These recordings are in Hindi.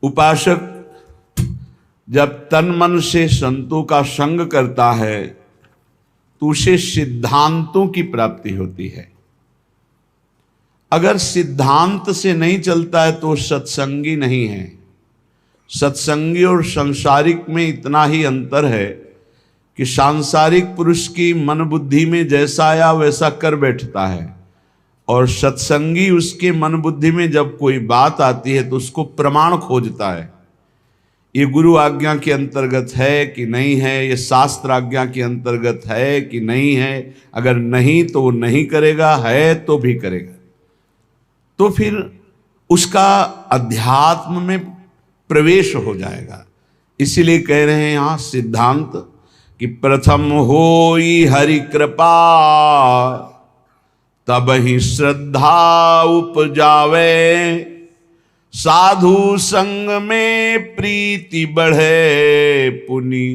उपासक जब तन मन से संतों का संग करता है तो उसे सिद्धांतों की प्राप्ति होती है। अगर सिद्धांत से नहीं चलता है तो सत्संगी नहीं है। सत्संगी और सांसारिक में इतना ही अंतर है कि सांसारिक पुरुष की मन बुद्धि में जैसा आया वैसा कर बैठता है, और सत्संगी उसके मन बुद्धि में जब कोई बात आती है तो उसको प्रमाण खोजता है। ये गुरु आज्ञा के अंतर्गत है कि नहीं है, ये शास्त्र आज्ञा के अंतर्गत है कि नहीं है। अगर नहीं तो वो नहीं करेगा, है तो भी करेगा। तो फिर उसका अध्यात्म में प्रवेश हो जाएगा। इसीलिए कह रहे हैं यहाँ सिद्धांत कि प्रथम होई हरि कृपा तब ही श्रद्धा उपजावे, साधु संग में प्रीति बढ़े, पुनि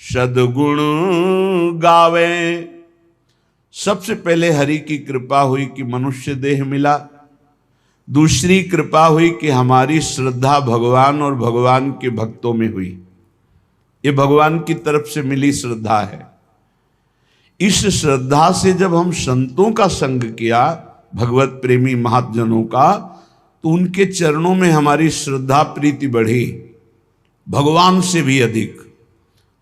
सद्गुण गावे। सबसे पहले हरि की कृपा हुई कि मनुष्य देह मिला। दूसरी कृपा हुई कि हमारी श्रद्धा भगवान और भगवान के भक्तों में हुई। ये भगवान की तरफ से मिली श्रद्धा है। इस श्रद्धा से जब हम संतों का संग किया, भगवत प्रेमी महाजनों का, तो उनके चरणों में हमारी श्रद्धा प्रीति बढ़ी, भगवान से भी अधिक।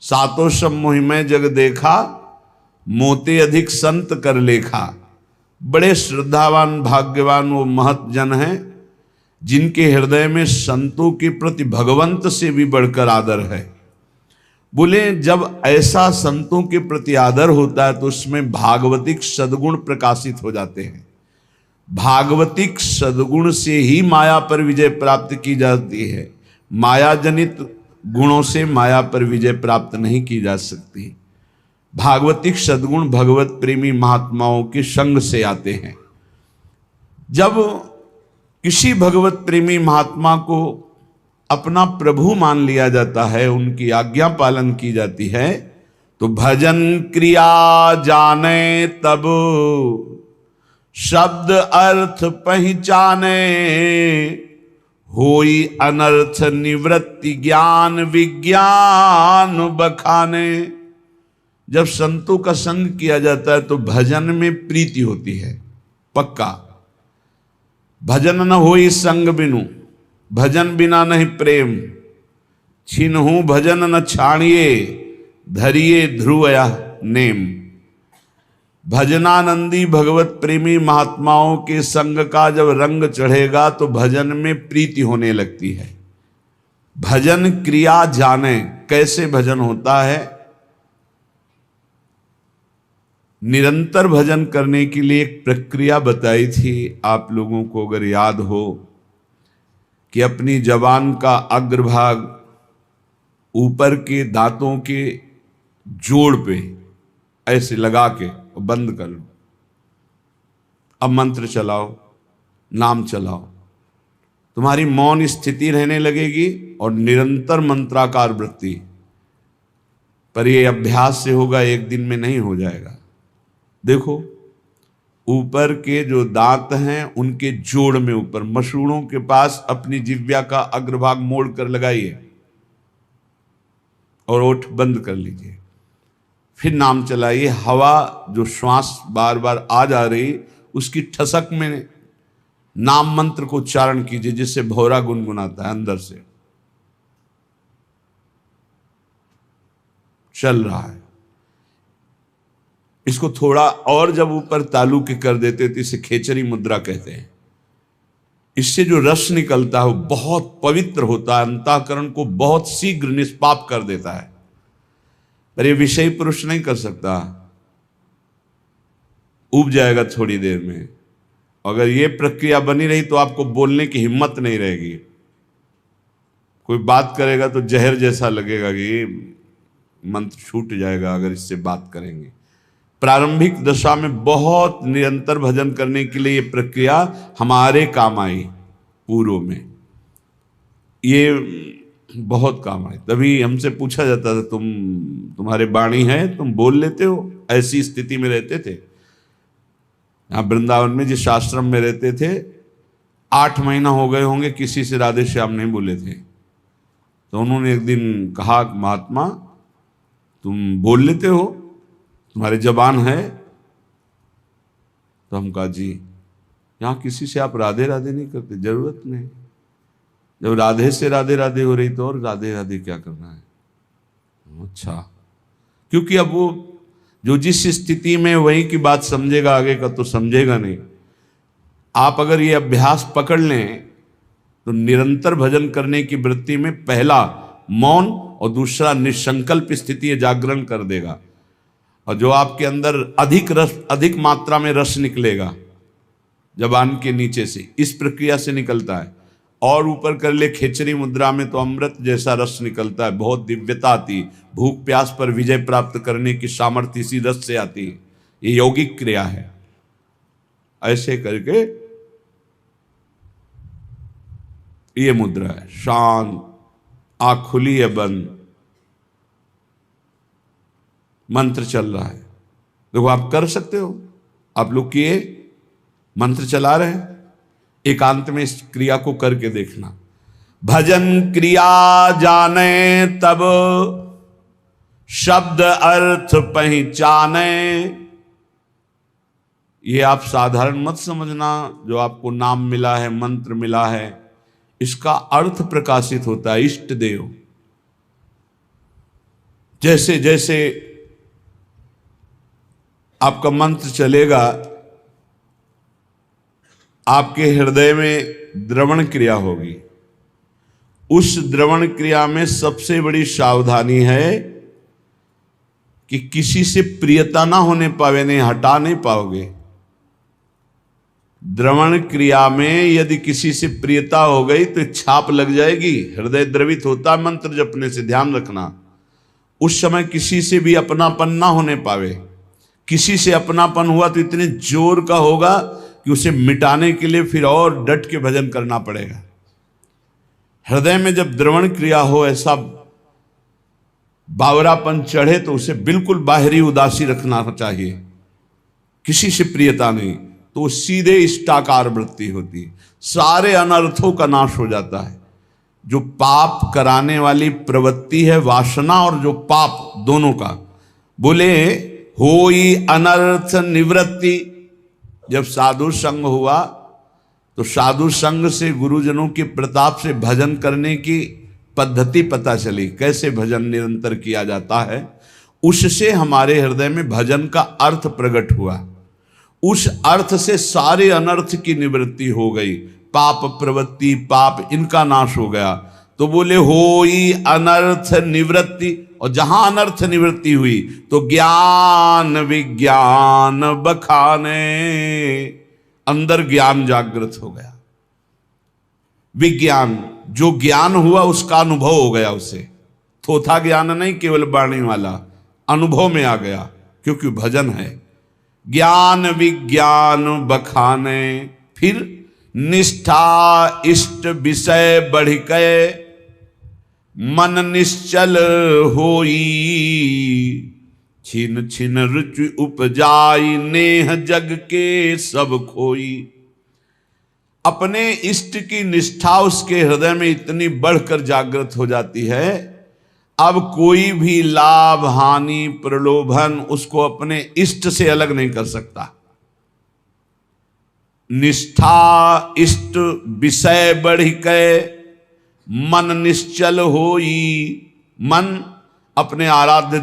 सातों सब मोहिमय जग देखा, मोते अधिक संत कर लेखा। बड़े श्रद्धावान भाग्यवान वो महत जन हैं जिनके हृदय में संतों के प्रति भगवंत से भी बढ़कर आदर है। बोले जब ऐसा संतों के प्रति आदर होता है तो उसमें भागवतिक सद्गुण प्रकाशित हो जाते हैं। भागवतिक सद्गुण से ही माया पर विजय प्राप्त की जाती है। माया जनित गुणों से माया पर विजय प्राप्त नहीं की जा सकती। भागवतिक सद्गुण भगवत प्रेमी महात्माओं के संग से आते हैं। जब किसी भगवत प्रेमी महात्मा को अपना प्रभु मान लिया जाता है, उनकी आज्ञा पालन की जाती है, तो भजन क्रिया जाने तब शब्द अर्थ पहचाने, होई अनर्थ निवृत्ति ज्ञान विज्ञान बखाने। जब संतों का संग किया जाता है तो भजन में प्रीति होती है, पक्का। भजन न होई संग बिनु, भजन बिना नहीं प्रेम। छिन्हु भजन न छाणिए, धरिए ध्रुवया नेम। भजनानंदी भगवत प्रेमी महात्माओं के संग का जब रंग चढ़ेगा तो भजन में प्रीति होने लगती है। भजन क्रिया जाने, कैसे भजन होता है। निरंतर भजन करने के लिए एक प्रक्रिया बताई थी आप लोगों को, अगर याद हो, कि अपनी जबान का अग्रभाग ऊपर के दांतों के जोड़ पे ऐसे लगा के बंद कर लो। अब मंत्र चलाओ, नाम चलाओ, तुम्हारी मौन स्थिति रहने लगेगी और निरंतर मंत्राकार वृत्ति। पर ये अभ्यास से होगा, एक दिन में नहीं हो जाएगा। देखो ऊपर के जो दांत हैं उनके जोड़ में ऊपर मसूड़ों के पास अपनी जिह्वा का अग्रभाग मोड़ कर लगाइए और ओठ बंद कर लीजिए। फिर नाम चलाइए। हवा जो श्वास बार बार आ जा रही उसकी ठसक में नाम मंत्र को उच्चारण कीजिए, जिससे भौरा गुनगुनाता है अंदर से। चल रहा है। इसको थोड़ा और जब ऊपर तालु के कर देते तो इसे खेचरी मुद्रा कहते हैं। इससे जो रस निकलता है वो बहुत पवित्र होता है, अंतःकरण को बहुत शीघ्र निष्पाप कर देता है। पर ये विषय पुरुष नहीं कर सकता, उब जाएगा थोड़ी देर में। अगर ये प्रक्रिया बनी रही तो आपको बोलने की हिम्मत नहीं रहेगी। कोई बात करेगा तो जहर जैसा लगेगा कि मंत्र छूट जाएगा अगर इससे बात करेंगे। प्रारंभिक दशा में बहुत निरंतर भजन करने के लिए ये प्रक्रिया हमारे काम आई। पूर्व में ये बहुत काम आई। तभी हमसे पूछा जाता था, तुम्हारे वाणी है, तुम बोल लेते हो? ऐसी स्थिति में रहते थे। यहाँ वृंदावन में जिस आश्रम में रहते थे 8 महीना हो गए होंगे किसी से राधे श्याम नहीं बोले थे। तो उन्होंने एक दिन कहा, महात्मा तुम बोल लेते हो, तुम्हारे जबान है? तो हम कहा जी, यहाँ किसी से आप राधे राधे नहीं करते, जरूरत नहीं। जब राधे से राधे राधे हो रही तो और राधे राधे क्या करना है? अच्छा, क्योंकि अब वो जो जिस स्थिति में वही की बात समझेगा, आगे का तो समझेगा नहीं। आप अगर ये अभ्यास पकड़ लें तो निरंतर भजन करने की वृत्ति में पहला मौन और दूसरा निसंकल्प स्थिति जागरण कर देगा। और जो आपके अंदर अधिक मात्रा में रस निकलेगा जबान के नीचे से, इस प्रक्रिया से निकलता है। और ऊपर कर ले खेचरी मुद्रा में तो अमृत जैसा रस निकलता है, बहुत दिव्यता आती। भूख प्यास पर विजय प्राप्त करने की सामर्थ्य इसी रस से आती है। ये यौगिक क्रिया है। ऐसे करके ये मुद्रा है, शांत, आँख खुली है बंद, मंत्र चल रहा है। देखो आप कर सकते हो, आप लोग किए, मंत्र चला रहे हैं, एकांत में इस क्रिया को करके देखना। भजन क्रिया जाने तब शब्द अर्थ पहचाने। ये आप साधारण मत समझना, जो आपको नाम मिला है, मंत्र मिला है, इसका अर्थ प्रकाशित होता है। इष्ट देव, जैसे जैसे आपका मंत्र चलेगा, आपके हृदय में द्रवण क्रिया होगी। उस द्रवण क्रिया में सबसे बड़ी सावधानी है कि किसी से प्रियता ना होने पावे, नहीं हटा नहीं पाओगे। द्रवण क्रिया में यदि किसी से प्रियता हो गई तो छाप लग जाएगी। हृदय द्रवित होता है मंत्र जपने से, ध्यान रखना। उस समय किसी से भी अपनापन ना होने पावे। किसी से अपनापन हुआ तो इतने जोर का होगा कि उसे मिटाने के लिए फिर और डट के भजन करना पड़ेगा। हृदय में जब द्रवण क्रिया हो, ऐसा बावरापन चढ़े, तो उसे बिल्कुल बाहरी उदासी रखना चाहिए, किसी से प्रियता नहीं, तो सीधे इष्टाकार वृत्ति होती है। सारे अनर्थों का नाश हो जाता है। जो पाप कराने वाली प्रवृत्ति है, वासना और जो पाप, दोनों का, बोले होई अनर्थ निवृत्ति। जब साधु संग हुआ तो साधु संग से, गुरुजनों के प्रताप से भजन करने की पद्धति पता चली, कैसे भजन निरंतर किया जाता है। उससे हमारे हृदय में भजन का अर्थ प्रकट हुआ। उस अर्थ से सारे अनर्थ की निवृत्ति हो गई। पाप प्रवृत्ति, पाप, इनका नाश हो गया। तो बोले होई अनर्थ निवृत्ति। और जहां अनर्थ निवृत्ति हुई तो ज्ञान विज्ञान बखाने, अंदर ज्ञान जागृत हो गया। विज्ञान, जो ज्ञान हुआ उसका अनुभव हो गया उसे। थोथा ज्ञान नहीं, केवल वाणी वाला, अनुभव में आ गया, क्योंकि भजन है। ज्ञान विज्ञान बखाने, फिर निष्ठा इष्ट विषय बढ़ के मन निश्चल होई। छिन छिन रुचि उपजाई नेह जग के सब खोई। अपने इष्ट की निष्ठा उसके हृदय में इतनी बढ़कर जागृत हो जाती है, अब कोई भी लाभ हानि प्रलोभन उसको अपने इष्ट से अलग नहीं कर सकता। निष्ठा इष्ट विषय बढ़ के मन निश्चल होई। मन अपने आराध्य